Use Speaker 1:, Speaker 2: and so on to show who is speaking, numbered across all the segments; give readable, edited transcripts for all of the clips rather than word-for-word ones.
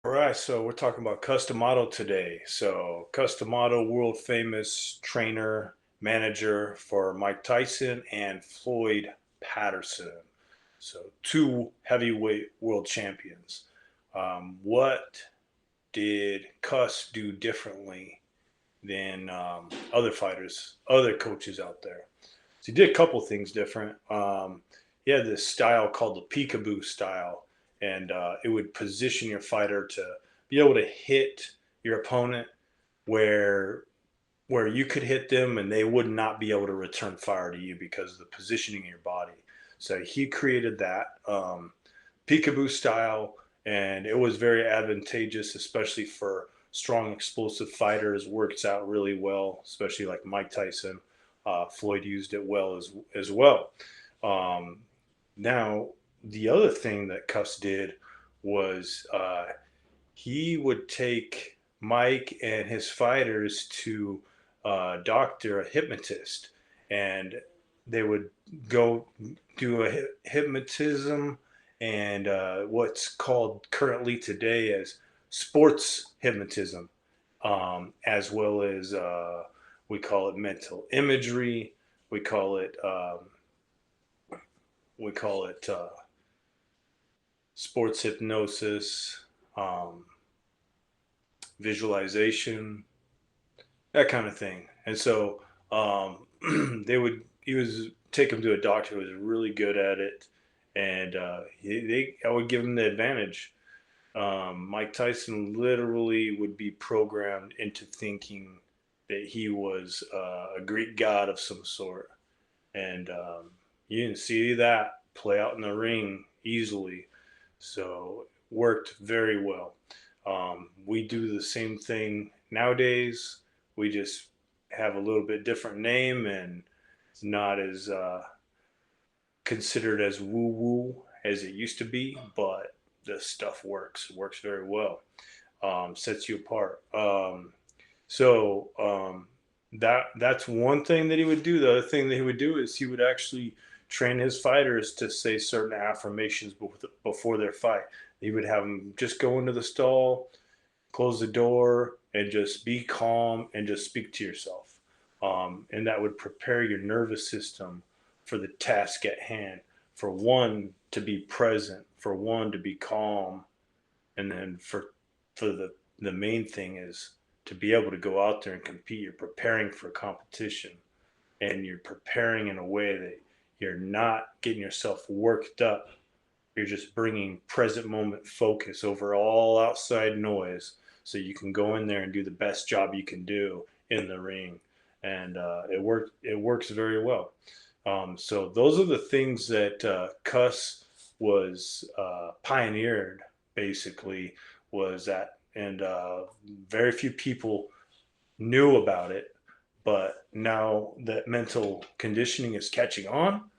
Speaker 1: All right, so we're talking about Customato today. So Customato, world famous trainer, manager for Mike Tyson and Floyd Patterson. So two heavyweight world champions. What did Cuss do differently than other fighters, other coaches out there? So he did a couple things different. He had this style called the peekaboo style, and it would position your fighter to be able to hit your opponent where you could hit them and they would not be able to return fire to you because of the positioning of your body. So he created that peekaboo style, and it was very advantageous, especially for strong, explosive fighters. Works out really well, especially like Mike Tyson. Floyd used it well as well. Um, Now, the other thing that Cuss did was he would take Mike and his fighters to a doctor, a hypnotist, and they would go do a hypnotism and what's called currently today as sports hypnotism, as well as we call it mental imagery. We call it we call it sports hypnosis, um, visualization, that kind of thing. And so he was take him to a doctor who was really good at it, and I would give him the advantage. Mike Tyson literally would be programmed into thinking that he was a Greek god of some sort, and you didn't see that play out in the ring easily. So worked very well. We do the same thing nowadays. We just have a little bit different name, and it's not as considered as woo woo as it used to be, but the stuff works very well. Sets you apart. So that's one thing that he would do. The other thing that he would do is he would actually train his fighters to say certain affirmations before their fight. He would have them just go into the stall, close the door, and just be calm and just speak to yourself. And that would prepare your nervous system for the task at hand. For one to be present, for one to be calm, and then for the main thing is to be able to go out there and compete. You're preparing for competition, and you're preparing in a way that you're not getting yourself worked up. You're just bringing present moment focus over all outside noise, so you can go in there and do the best job you can do in the ring. And it works very well. So those are the things that Cuss was pioneered. Basically, was that, and very few people knew about it. But now that mental conditioning is catching on,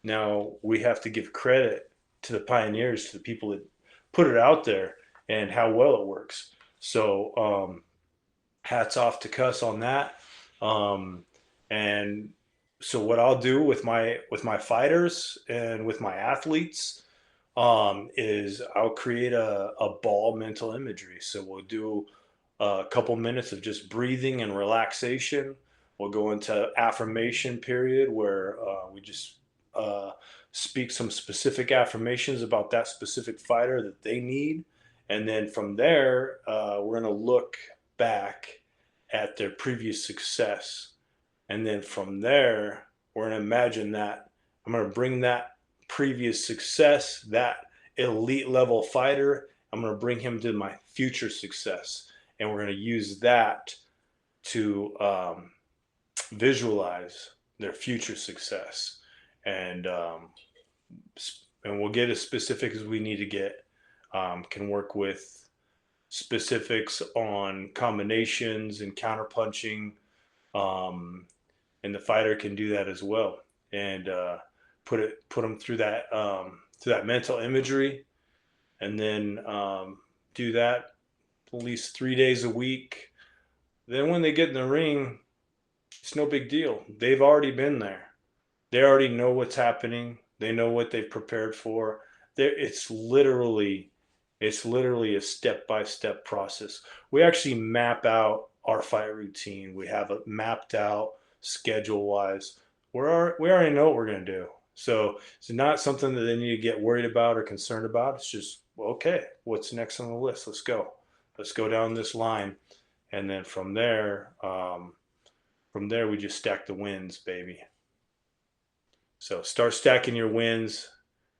Speaker 1: now we have to give credit to the pioneers, to the people that put it out there, and how well it works. So hats off to Cuss on that. Um, and so what I'll do with my fighters and with my athletes is I'll create a ball mental imagery. So we'll do a couple minutes of just breathing and relaxation. We'll go into affirmation period where we just uh, speak some specific affirmations about that specific fighter that they need. And then from there, we're going to look back at their previous success. And then from there, we're going to imagine that I'm going to bring that previous success, that elite level fighter, I'm going to bring him to my future success. And we're going to use that to visualize their future success. And and we'll get as specific as we need to get. Can work with specifics on combinations and counterpunching, and the fighter can do that as well. And put them through that mental imagery, and then do that at least 3 days a week. Then when they get in the ring, it's no big deal. They've already been there. They already know what's happening. They know what they've prepared for. It's literally It's literally a step-by-step process. We actually map out our fight routine. We have it mapped out schedule-wise. We already know what we're going to do. So it's not something that they need to get worried about or concerned about. It's just, well, okay, what's next on the list? Let's go. Let's go down this line. And then from there, we just stack the wins, baby. So start stacking your wins.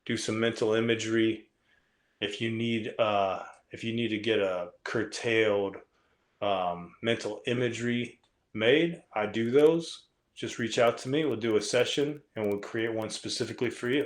Speaker 1: Do some mental imagery. If you need to get a curtailed mental imagery made, I do those. Just reach out to me. We'll do a session and we'll create one specifically for you.